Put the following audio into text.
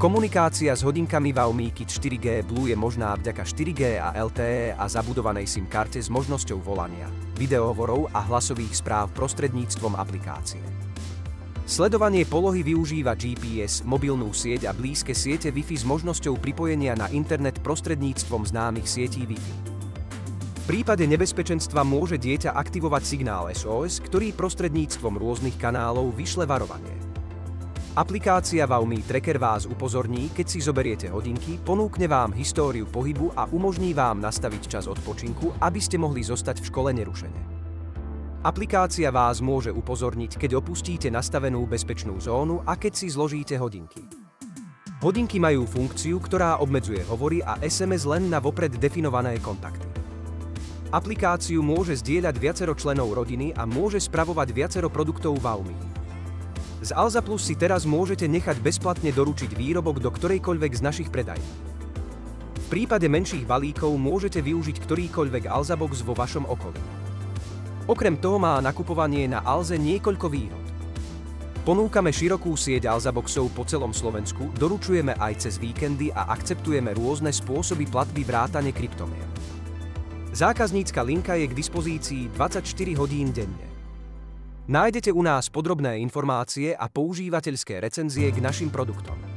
Komunikácia s hodinkami Xiaomi Kit 4G Blue je možná vďaka 4G a LTE a zabudovanej SIM karte s možnosťou volania, videohovorov a hlasových správ prostredníctvom aplikácie. Sledovanie polohy využíva GPS, mobilnú sieť a blízke siete Wi-Fi s možnosťou pripojenia na internet prostredníctvom známych sietí Wi-Fi. V prípade nebezpečenstva môže dieťa aktivovať signál SOS, ktorý prostredníctvom rôznych kanálov vyšle varovanie. Aplikácia Xiaomi Tracker vás upozorní, keď si zoberiete hodinky, ponúkne vám históriu pohybu a umožní vám nastaviť čas odpočinku, aby ste mohli zostať v škole nerušene. Aplikácia vás môže upozorniť, keď opustíte nastavenú bezpečnú zónu a keď si zložíte hodinky. Hodinky majú funkciu, ktorá obmedzuje hovory a SMS len na vopred definované kontakty. Aplikáciu môže zdieľať viacero členov rodiny a môže spravovať viacero produktov Xiaomi. Z Alza Plus si teraz môžete nechať bezplatne doručiť výrobok do ktorejkoľvek z našich predají. V prípade menších balíkov môžete využiť ktorýkoľvek Alza Box vo vašom okolí. Okrem toho má nakupovanie na Alze niekoľko výhod. Ponúkame širokú sieť Alza Boxov po celom Slovensku, doručujeme aj cez víkendy a akceptujeme rôzne spôsoby platby vrátane kryptomien. Zákaznícka linka je k dispozícii 24 hodín denne. Nájdete u nás podrobné informácie a používateľské recenzie k našim produktom.